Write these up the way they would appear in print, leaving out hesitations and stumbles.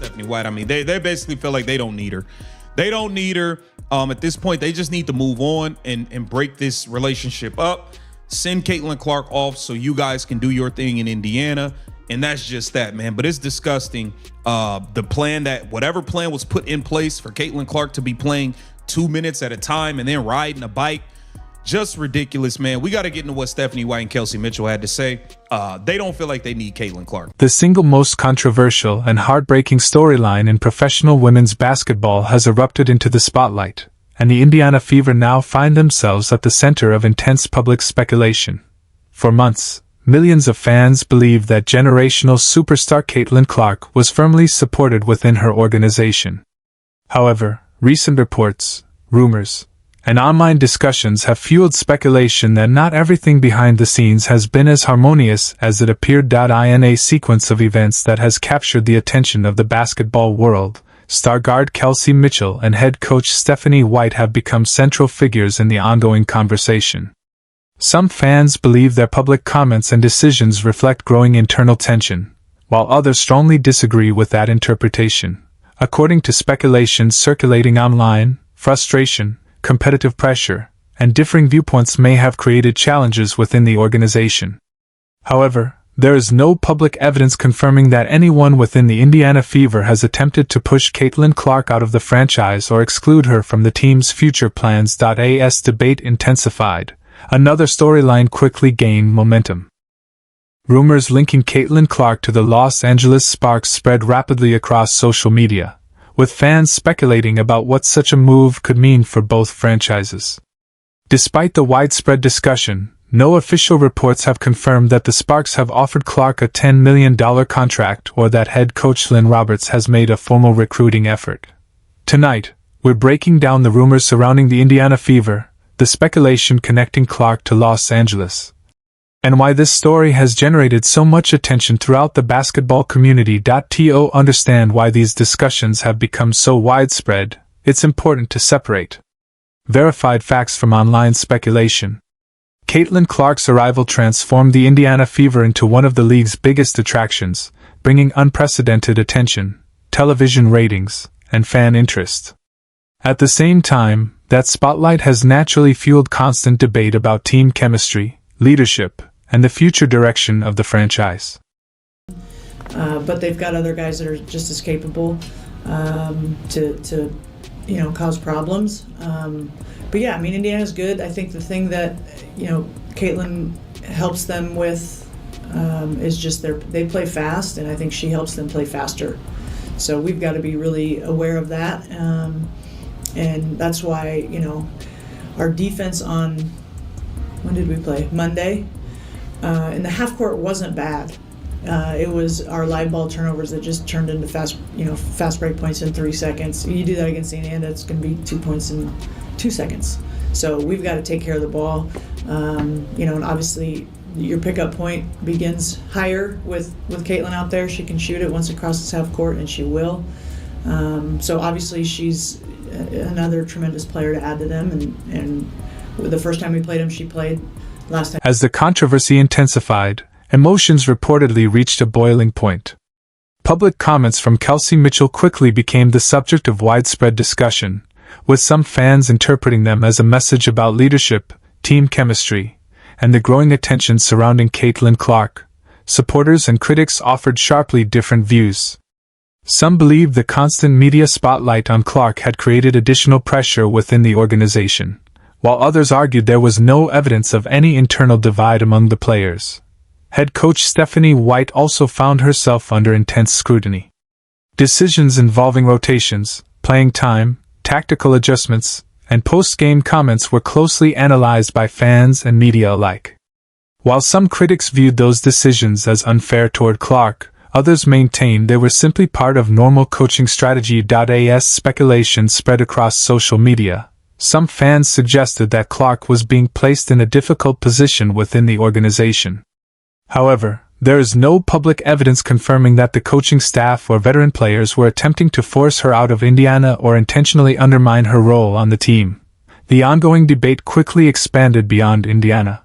Stephanie White. I mean, they basically feel like they don't need her. They don't need her. At this point, they just need to move on and break this relationship up. Send Caitlin Clark off so you guys can do your thing in Indiana. And that's just that, man. But it's disgusting. The plan whatever plan was put in place for Caitlin Clark to be playing 2 minutes at a time and then riding a bike, just ridiculous, man. We got to get into what Stephanie White and Kelsey Mitchell had to say. They don't feel like they need Caitlin Clark. The single most controversial and heartbreaking storyline in professional women's basketball has erupted into the spotlight, and the Indiana Fever now find themselves at the center of intense public speculation. For months, millions of fans believed that generational superstar Caitlin Clark was firmly supported within her organization. However, recent reports, rumors, and online discussions have fueled speculation that not everything behind the scenes has been as harmonious as it appeared. In a sequence of events that has captured the attention of the basketball world, star guard Kelsey Mitchell and head coach Stephanie White have become central figures in the ongoing conversation. Some fans believe their public comments and decisions reflect growing internal tension, while others strongly disagree with that interpretation. According to speculations circulating online, frustration, competitive pressure, and differing viewpoints may have created challenges within the organization. However, there is no public evidence confirming that anyone within the Indiana Fever has attempted to push Caitlin Clark out of the franchise or exclude her from the team's future plans. As debate intensified, another storyline quickly gained momentum. Rumors linking Caitlin Clark to the Los Angeles Sparks spread rapidly across social media, with fans speculating about what such a move could mean for both franchises. Despite the widespread discussion, no official reports have confirmed that the Sparks have offered Clark a $10 million contract or that head coach Lynn Roberts has made a formal recruiting effort. Tonight, we're breaking down the rumors surrounding the Indiana Fever, the speculation connecting Clark to Los Angeles, and why this story has generated so much attention throughout the basketball community. To understand why these discussions have become so widespread, it's important to separate verified facts from online speculation. Caitlin Clark's arrival transformed the Indiana Fever into one of the league's biggest attractions, bringing unprecedented attention, television ratings, and fan interest. At the same time, that spotlight has naturally fueled constant debate about team chemistry, leadership, and the future direction of the franchise. But they've got other guys that are just as capable to cause problems. But yeah, I mean, Indiana's good. I think the thing that Caitlin helps them with is just they play fast, and I think she helps them play faster. So we've got to be really aware of that, and that's why our defense on when did we play? Monday. And the half court wasn't bad. It was our live ball turnovers that just turned into fast break points in 3 seconds. You do that against Indiana, it's going to be 2 points in 2 seconds. So we've got to take care of the ball. And obviously your pickup point begins higher with Caitlin out there. She can shoot it once it crosses half court, and she will. So obviously she's another tremendous player to add to them. And the first time we played them, she played. Last time. As the controversy intensified, emotions reportedly reached a boiling point. Public comments from Kelsey Mitchell quickly became the subject of widespread discussion, with some fans interpreting them as a message about leadership, team chemistry, and the growing attention surrounding Caitlin Clark. Supporters and critics offered sharply different views. Some believed the constant media spotlight on Clark had created additional pressure within the organization, while others argued there was no evidence of any internal divide among the players. Head coach Stephanie White also found herself under intense scrutiny. Decisions involving rotations, playing time, tactical adjustments, and post-game comments were closely analyzed by fans and media alike. While some critics viewed those decisions as unfair toward Clark, others maintained they were simply part of normal coaching strategy. As speculation spread across social media, some fans suggested that Clark was being placed in a difficult position within the organization. However, there is no public evidence confirming that the coaching staff or veteran players were attempting to force her out of Indiana or intentionally undermine her role on the team. The ongoing debate quickly expanded beyond Indiana.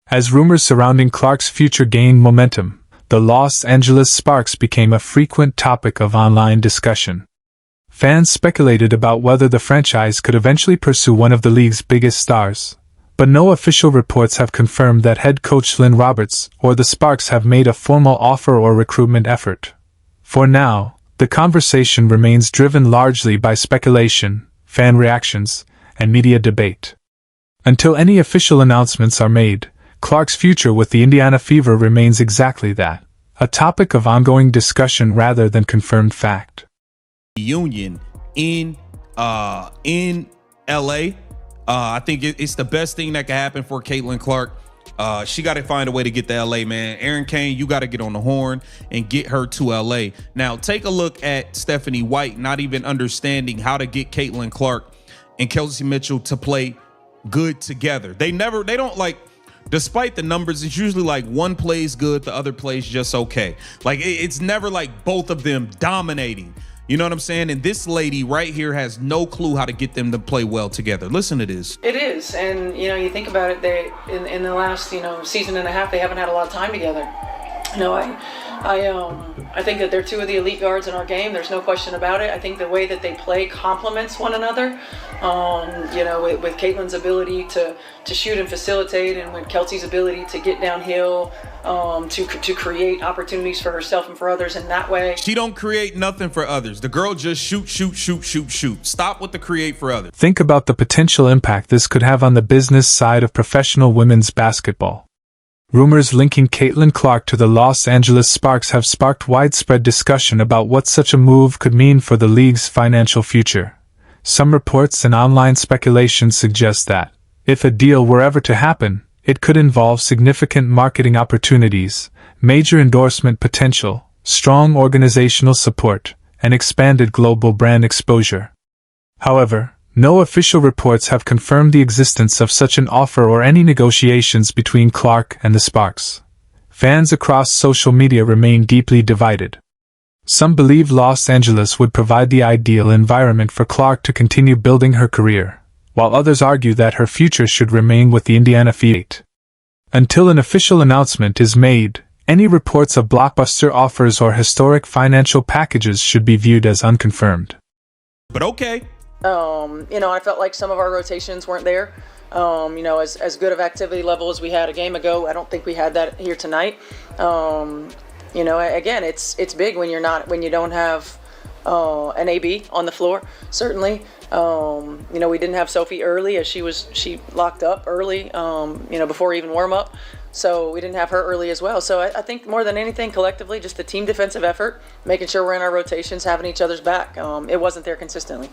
As rumors surrounding Clark's future gained momentum, the Los Angeles Sparks became a frequent topic of online discussion. Fans speculated about whether the franchise could eventually pursue one of the league's biggest stars, but no official reports have confirmed that head coach Lynn Roberts or the Sparks have made a formal offer or recruitment effort. For now, the conversation remains driven largely by speculation, fan reactions, and media debate. Until any official announcements are made, Clark's future with the Indiana Fever remains exactly that, a topic of ongoing discussion rather than confirmed fact. Union in LA. I think it's the best thing that can happen for Caitlin Clark. She got to find a way to get to LA, man. Aaron Kane, you got to get on the horn and get her to LA. Now, take a look at Stephanie White, not even understanding how to get Caitlin Clark and Kelsey Mitchell to play good together. They don't like, despite the numbers, it's usually like one plays good, the other plays just okay. Like it's never like both of them dominating. You know what I'm saying? And this lady right here has no clue how to get them to play well together. Listen to this. It is, and you think about it. They in the last season and a half, they haven't had a lot of time together. I think that they're two of the elite guards in our game. There's no question about it. I think the way that they play complements one another. With Caitlin's ability to shoot and facilitate, and with Kelsey's ability to get downhill, to create opportunities for herself and for others in that way. She don't create nothing for others. The girl just shoot. Stop with the create for others. Think about the potential impact this could have on the business side of professional women's basketball. Rumors linking Caitlin Clark to the Los Angeles Sparks have sparked widespread discussion about what such a move could mean for the league's financial future. Some reports and online speculation suggest that, if a deal were ever to happen, it could involve significant marketing opportunities, major endorsement potential, strong organizational support, and expanded global brand exposure. However, no official reports have confirmed the existence of such an offer or any negotiations between Clark and the Sparks. Fans across social media remain deeply divided. Some believe Los Angeles would provide the ideal environment for Clark to continue building her career, while others argue that her future should remain with the Indiana Fever. Until an official announcement is made, any reports of blockbuster offers or historic financial packages should be viewed as unconfirmed. But okay. I felt like some of our rotations weren't there. As good of activity level as we had a game ago, I don't think we had that here tonight. Again, it's big when you don't have an AB on the floor. Certainly, we didn't have Sophie early as she locked up early. Before even warm up, so we didn't have her early as well. So I think more than anything, collectively, just the team defensive effort, making sure we're in our rotations, having each other's back. It wasn't there consistently.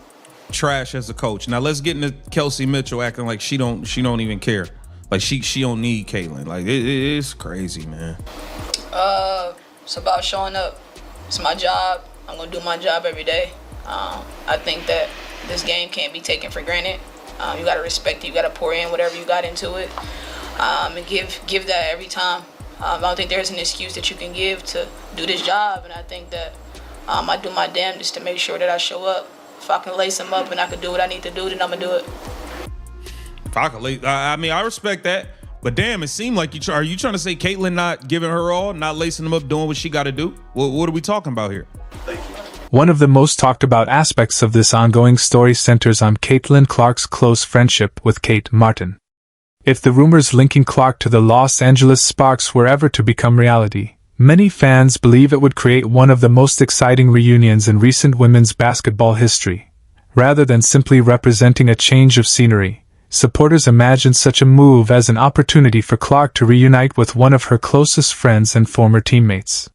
Trash as a coach. Now let's get into Kelsey Mitchell acting like she don't even care. Like she don't need Caitlin. Like it's crazy, man. It's about showing up. It's my job. I'm gonna do my job every day. I think that this game can't be taken for granted. You gotta respect it. You gotta pour in whatever you got into it, and give that every time. I don't think there's an excuse that you can give to do this job, and I think that I do my damnedest to make sure that I show up. If I can lace them up and I can do what I need to do, then I'm gonna do it. If I can I respect that. But damn, it seemed like are you trying to say Caitlin not giving her all, not lacing them up, doing what she got to do? What are we talking about here? One of the most talked about aspects of this ongoing story centers on Caitlin Clark's close friendship with Kate Martin. If the rumors linking Clark to the Los Angeles Sparks were ever to become reality, many fans believe it would create one of the most exciting reunions in recent women's basketball history. Rather than simply representing a change of scenery, supporters imagine such a move as an opportunity for Clark to reunite with one of her closest friends and former teammates.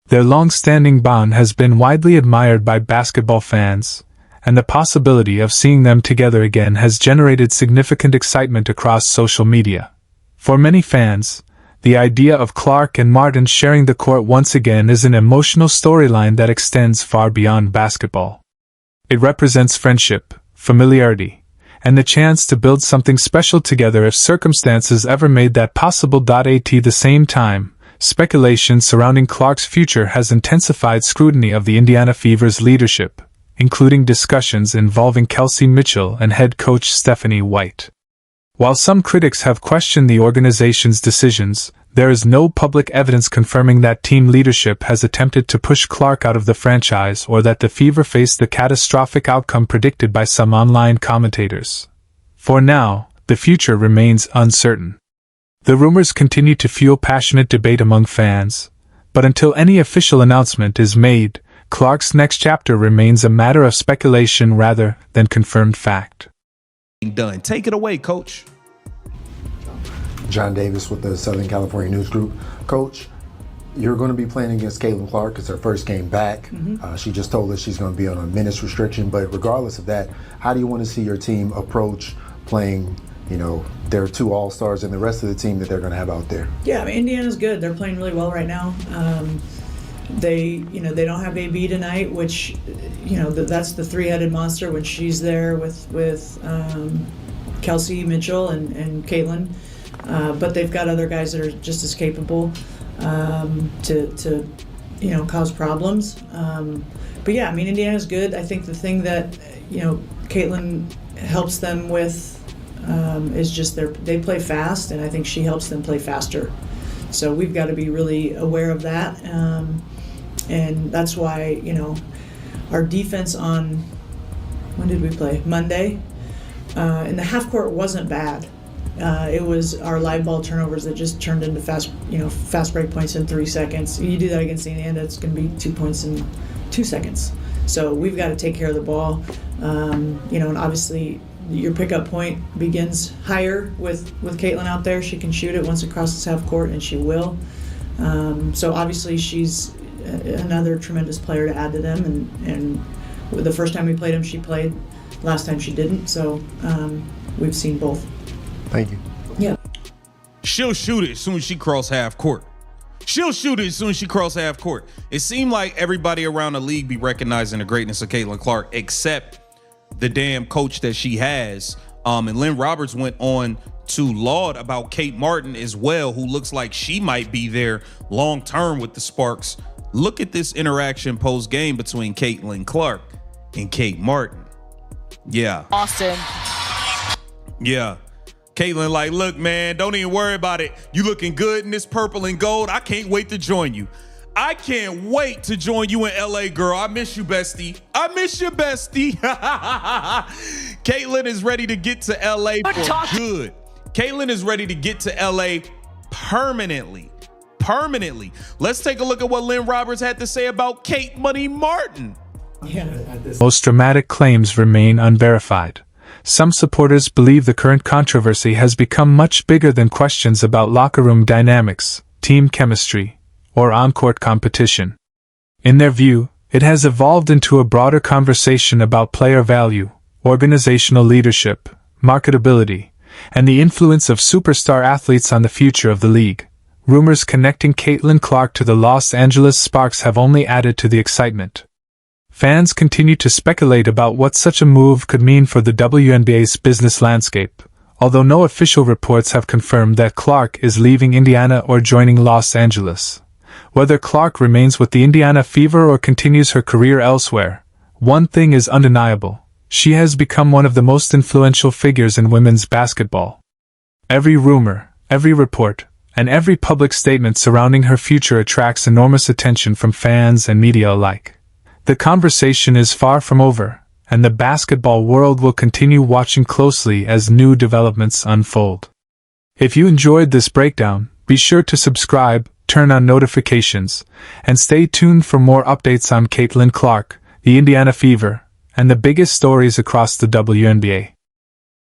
Their long-standing bond has been widely admired by basketball fans, and the possibility of seeing them together again has generated significant excitement across social media. For many fans, the idea of Clark and Martin sharing the court once again is an emotional storyline that extends far beyond basketball. It represents friendship, familiarity, and the chance to build something special together if circumstances ever made that possible. At the same time, speculation surrounding Clark's future has intensified scrutiny of the Indiana Fever's leadership, including discussions involving Kelsey Mitchell and head coach Stephanie White. While some critics have questioned the organization's decisions, there is no public evidence confirming that team leadership has attempted to push Clark out of the franchise or that the Fever faced the catastrophic outcome predicted by some online commentators. For now, the future remains uncertain. The rumors continue to fuel passionate debate among fans, but until any official announcement is made, Clark's next chapter remains a matter of speculation rather than confirmed fact. Done. Take it away, Coach. John Davis with the Southern California News Group. Coach, you're going to be playing against Caitlin Clark. It's her first game back. She just told us she's going to be on a minutes restriction, but regardless of that, how do you want to see your team approach playing, their two all-stars and the rest of the team that they're going to have out there? Yeah, I mean, Indiana's good. They're playing really well right now. They don't have AB tonight, which, that's the three-headed monster when she's there with Kelsey Mitchell and Caitlin. But they've got other guys that are just as capable to cause problems. But yeah, I mean, Indiana's good. I think the thing that Caitlin helps them with is just they play fast, and I think she helps them play faster. So we've got to be really aware of that, and that's why our defense on when did we play? Monday. In the half court wasn't bad. It was our live ball turnovers that just turned into fast break points in 3 seconds. You do that against Indiana, it's going to be 2 points in 2 seconds. So we've got to take care of the ball. And obviously your pickup point begins higher with Caitlin out there. She can shoot it once it crosses half court, and she will. So obviously she's another tremendous player to add to them. And the first time we played them, she played. Last time she didn't. So we've seen both. Thank you. Yeah. She'll shoot it as soon as she cross half court. She'll shoot it as soon as she cross half court. It seemed like everybody around the league be recognizing the greatness of Caitlin Clark, except the damn coach that she has. And Lynn Roberts went on to laud about Kate Martin as well, who looks like she might be there long term with the Sparks. Look at this interaction post game between Caitlin Clark and Kate Martin. Yeah. Austin. Yeah. Caitlin like, look, man, don't even worry about it. You looking good in this purple and gold. I can't wait to join you. I can't wait to join you in LA, girl. I miss you, bestie. I miss you, bestie. Caitlin is ready to get to LA for good. Caitlin is ready to get to LA permanently. Let's take a look at what Lynn Roberts had to say about Kate Money Martin. Yeah. Most dramatic claims remain unverified. Some supporters believe the current controversy has become much bigger than questions about locker room dynamics, team chemistry, or on-court competition. In their view, it has evolved into a broader conversation about player value, organizational leadership, marketability, and the influence of superstar athletes on the future of the league. Rumors connecting Caitlin Clark to the Los Angeles Sparks have only added to the excitement. Fans continue to speculate about what such a move could mean for the WNBA's business landscape, although no official reports have confirmed that Clark is leaving Indiana or joining Los Angeles. Whether Clark remains with the Indiana Fever or continues her career elsewhere, one thing is undeniable: she has become one of the most influential figures in women's basketball. Every rumor, every report, and every public statement surrounding her future attracts enormous attention from fans and media alike. The conversation is far from over, and the basketball world will continue watching closely as new developments unfold. If you enjoyed this breakdown, be sure to subscribe, turn on notifications, and stay tuned for more updates on Caitlin Clark, the Indiana Fever, and the biggest stories across the WNBA.